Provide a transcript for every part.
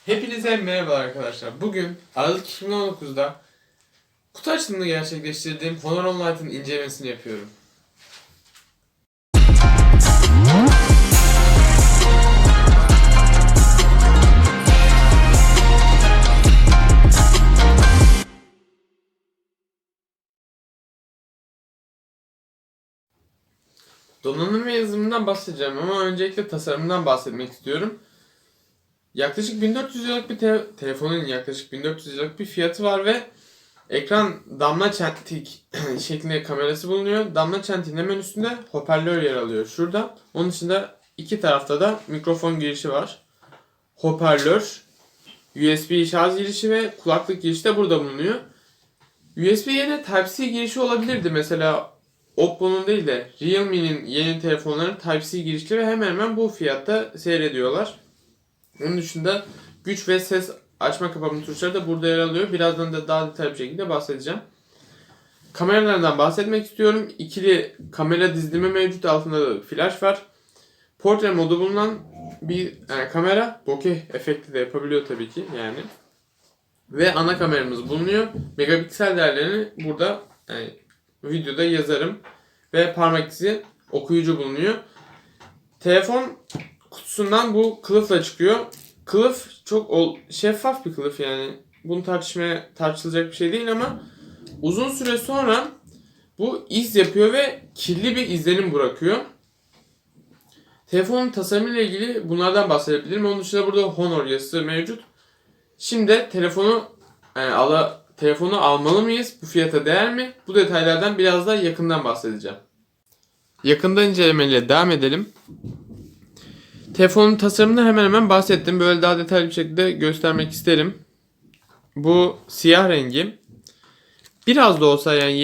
Hepinize merhaba arkadaşlar. Bugün Aralık 2019'da kutu açılımını gerçekleştirdiğim Honor Online'ın incelemesini yapıyorum. Donanım ve yazılımından bahsedeceğim ama öncelikle tasarımından bahsetmek istiyorum. Yaklaşık 1400 liralık bir telefonun yaklaşık 1400 liralık bir fiyatı var ve ekran damla çentik şeklinde kamerası bulunuyor. Damla çentiğin hemen üstünde hoparlör yer alıyor şurada. Onun dışında iki tarafta da mikrofon girişi var. Hoparlör, USB şarj girişi ve kulaklık girişi de burada bulunuyor. USB yerine Type-C girişi olabilirdi. Mesela Oppo'nun değil de Realme'nin yeni telefonların Type-C girişli ve hemen hemen bu fiyatta seyrediyorlar. Onun dışında güç ve ses açma kapama tuşları da burada yer alıyor. Birazdan da daha detaylı bir şekilde bahsedeceğim. Kameralardan bahsetmek istiyorum. İkili kamera dizilimi mevcut. Altında da flash var. Portre modu bulunan bir kamera. Bokeh efekti de yapabiliyor tabii ki yani. Ve ana kameramız bulunuyor. Megapiksel değerlerini burada videoda yazarım. Ve parmak izi okuyucu bulunuyor. Telefon kutusundan bu kılıfla çıkıyor. Kılıf çok şeffaf bir kılıf yani. Bunu tartışılacak bir şey değil ama uzun süre sonra bu iz yapıyor ve kirli bir izlenim bırakıyor. Telefonun tasarımıyla ilgili bunlardan bahsedebilirim. Onun dışında burada Honor yazısı mevcut. Şimdi telefonu almalı mıyız? Bu fiyata değer mi? Bu detaylardan biraz daha yakından bahsedeceğim. Yakından incelemeyle devam edelim. Telefonun tasarımını hemen hemen bahsettim. Böyle daha detaylı bir şekilde göstermek isterim. Bu siyah rengi. Biraz da olsa yani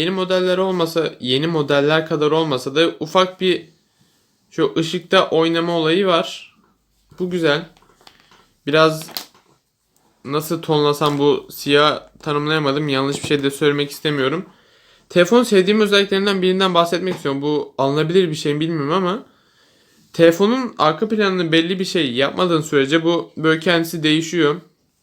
yeni modeller kadar olmasa da ufak bir şu ışıkta oynama olayı var. Bu güzel. Biraz nasıl tonlasam bu siyah tanımlayamadım. Yanlış bir şey de söylemek istemiyorum. Telefon sevdiğim özelliklerinden birinden bahsetmek istiyorum. Bu alınabilir bir şey mi bilmiyorum ama telefonun arka planını belli bir şey yapmadığın sürece bu böyle kendisi değişiyor.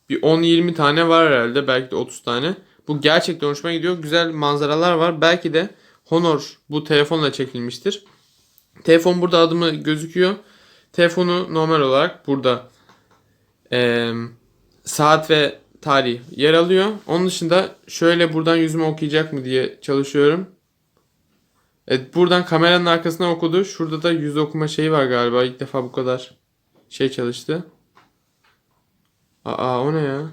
Bir 10-20 tane var herhalde. Belki de 30 tane. Bu gerçekten hoşuma gidiyor. Güzel manzaralar var. Belki de Honor bu telefonla çekilmiştir. Telefon burada adımı gözüküyor. Telefonu normal olarak burada saat ve tarih yer alıyor. Onun dışında şöyle buradan yüzümü okuyacak mı diye çalışıyorum. Evet, buradan kameranın arkasına okudu. Şurada da yüz okuma şeyi var galiba. İlk defa bu kadar çalıştı. Aa, o ne ya?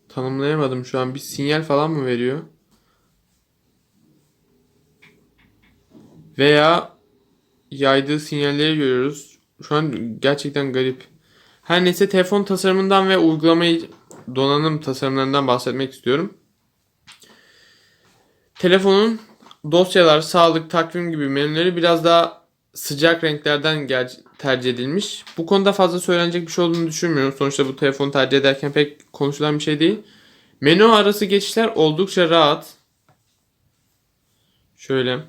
Tanımlayamadım şu an. Bir sinyal falan mı veriyor? Veya yaydığı sinyalleri görüyoruz. Şu an gerçekten garip. Her neyse telefon tasarımından ve donanım tasarımlarından bahsetmek istiyorum. Telefonun dosyalar, sağlık, takvim gibi menüleri biraz daha sıcak renklerden tercih edilmiş. Bu konuda fazla söylenecek bir şey olduğunu düşünmüyorum. Sonuçta bu telefonu tercih ederken pek konuşulan bir şey değil. Menü arası geçişler oldukça rahat. Şöyle.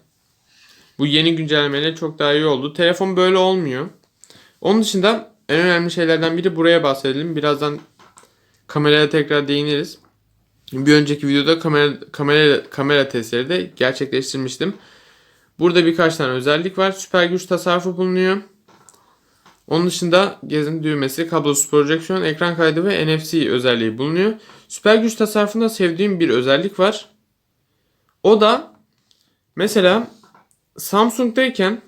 Bu yeni güncellemeyle çok daha iyi oldu. Telefon böyle olmuyor. Onun dışında en önemli şeylerden biri buraya bahsedelim. Birazdan kameraya tekrar değiniriz. Bir önceki videoda kamera testleri de gerçekleştirmiştim. Burada birkaç tane özellik var. Süper güç tasarrufu bulunuyor. Onun dışında gezin düğmesi, kablosuz projeksiyon, ekran kaydı ve NFC özelliği bulunuyor. Süper güç tasarrufunda sevdiğim bir özellik var. O da mesela Samsung'dayken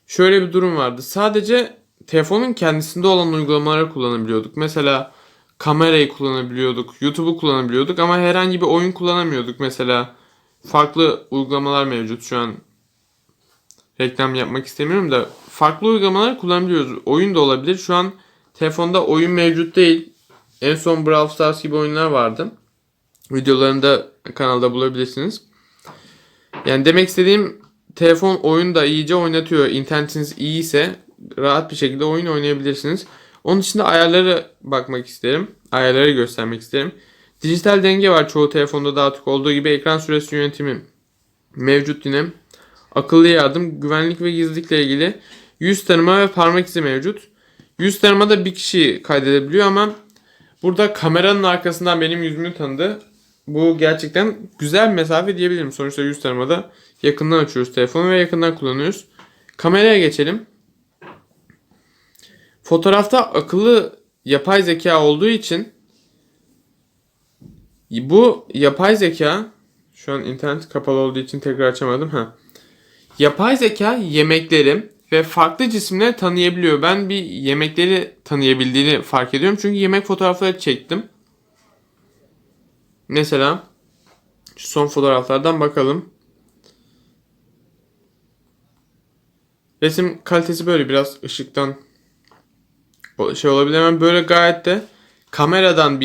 şöyle bir durum vardı. Sadece telefonun kendisinde olan uygulamaları kullanabiliyorduk. Mesela kamerayı kullanabiliyorduk, YouTube'u kullanabiliyorduk ama herhangi bir oyun kullanamıyorduk. Mesela farklı uygulamalar mevcut şu an. Reklam yapmak istemiyorum da farklı uygulamalar kullanabiliyoruz. Oyun da olabilir. Şu an telefonda oyun mevcut değil. En son Brawl Stars gibi oyunlar vardı. Videolarını da kanalda bulabilirsiniz. Yani demek istediğim telefon oyunu da iyice oynatıyor. İnternetiniz iyi ise rahat bir şekilde oyun oynayabilirsiniz. Onun dışında ayarlara bakmak isterim. Ayarları göstermek isterim. Dijital denge var çoğu telefonda da artık olduğu gibi. Ekran süresi yönetimi mevcut yine. Akıllı yardım, güvenlik ve gizlilikle ilgili yüz tanıma ve parmak izi mevcut. Yüz taramada bir kişi kaydedebiliyor ama burada kameranın arkasından benim yüzümü tanıdı. Bu gerçekten güzel bir mesafe diyebilirim. Sonuçta yüz taramada yakından açıyoruz telefonu ve yakından kullanıyoruz. Kameraya geçelim. Fotoğrafta akıllı yapay zeka olduğu için bu yapay zeka, şu an internet kapalı olduğu için tekrar açamadım. Yapay zeka yemekleri ve farklı cisimleri tanıyabiliyor. Ben bir yemekleri tanıyabildiğini fark ediyorum. Çünkü yemek fotoğrafları çektim. Mesela şu son fotoğraflardan bakalım. Resim kalitesi böyle biraz ışıktan şey olabilir ama böyle gayet de kameradan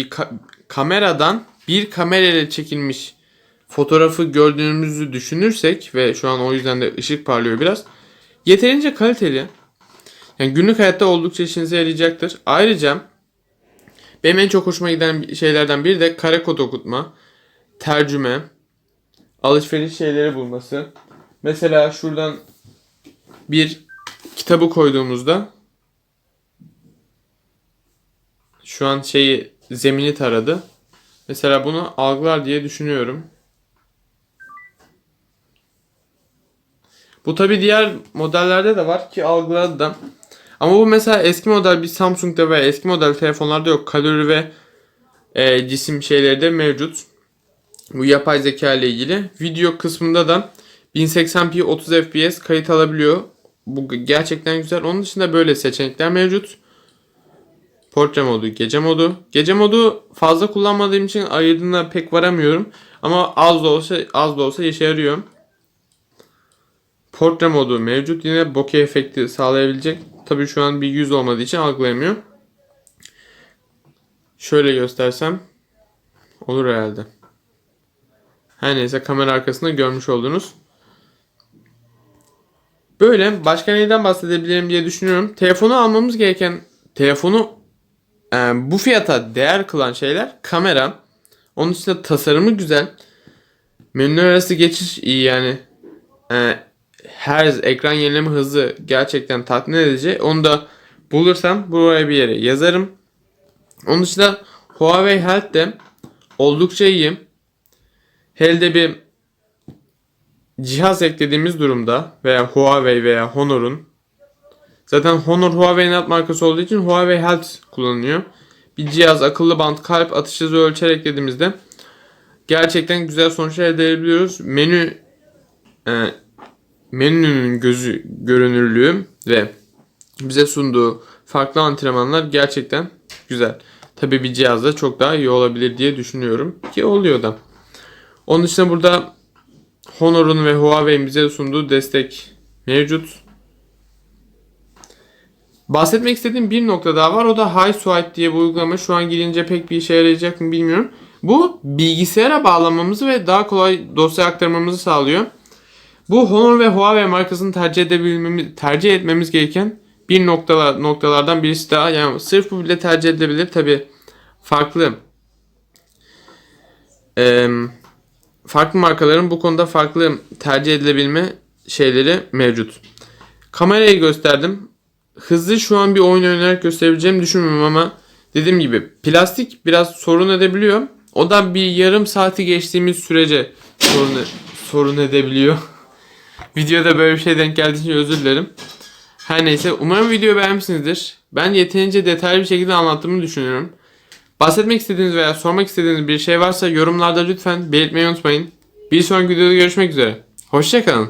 bir kamerayla çekilmiş fotoğrafı gördüğümüzü düşünürsek ve şu an o yüzden de ışık parlıyor biraz. Yeterince kaliteli. Yani günlük hayatta oldukça işinize yarayacaktır. Ayrıca benim en çok hoşuma giden şeylerden biri de kare kod okutma, tercüme, alışveriş şeyleri bulması. Mesela şuradan bir kitabı koyduğumuzda şu an zemini taradı. Mesela bunu algılar diye düşünüyorum. Bu tabi diğer modellerde de var ki algıladı da. Ama bu mesela eski model bir Samsung'da veya eski model telefonlarda yok. Kalori ve cisim şeyleri de mevcut. Bu yapay zeka ile ilgili. Video kısmında da 1080p 30 fps kayıt alabiliyor. Bu gerçekten güzel. Onun dışında böyle seçenekler mevcut. Portre modu, gece modu. Gece modu fazla kullanmadığım için ayırdığına pek varamıyorum. Ama az da olsa işe yarıyor. Portre modu mevcut. Yine bokeh efekti sağlayabilecek. Tabii şu an bir yüz olmadığı için algılayamıyor. Şöyle göstersem olur herhalde. Her neyse kamera arkasında görmüş oldunuz. Böyle başka neyden bahsedebilirim diye düşünüyorum. Telefonu almamız gereken, telefonu bu fiyata değer kılan şeyler kamera. Onun dışında tasarımı güzel. Menüler arası geçiş iyi yani. Her ekran yenileme hızı gerçekten tatmin edici. Onu da bulursam buraya bir yere yazarım. Onun dışında Huawei Health de oldukça iyi. Hele bir cihaz eklediğimiz durumda veya Huawei veya Honor'un, zaten Honor Huawei'nin alt markası olduğu için Huawei Health kullanılıyor. Bir cihaz, akıllı band, kalp atış hızı ölçer eklediğimizde gerçekten güzel sonuçlar elde edebiliyoruz. Menünün görünürlüğü ve bize sunduğu farklı antrenmanlar gerçekten güzel. Tabii bir cihazda çok daha iyi olabilir diye düşünüyorum ki oluyor da. Onun dışında burada Honor'un ve Huawei'in bize sunduğu destek mevcut. Bahsetmek istediğim bir nokta daha var. O da HiSwipe diye bir uygulama. Şu an girince pek bir işe yarayacak mı bilmiyorum. Bu bilgisayara bağlamamızı ve daha kolay dosya aktarmamızı sağlıyor. Bu Honor ve Huawei markasını tercih etmemiz gereken bir noktalardan birisi daha. Yani sırf bu bile tercih edilebilir. Tabi farklı markaların bu konuda farklı tercih edilebilme şeyleri mevcut. Kamerayı gösterdim. Hızlı şu an bir oyun oynayarak gösterebileceğimi düşünmüyorum ama dediğim gibi plastik biraz sorun edebiliyor. O da bir yarım saati geçtiğimiz sürece sorun edebiliyor. Videoda böyle bir şey denk geldiği için özür dilerim. Her neyse umarım videoyu beğenmişsinizdir. Ben yeterince detaylı bir şekilde anlattığımı düşünüyorum. Bahsetmek istediğiniz veya sormak istediğiniz bir şey varsa yorumlarda lütfen belirtmeyi unutmayın. Bir sonraki videoda görüşmek üzere. Hoşça kalın.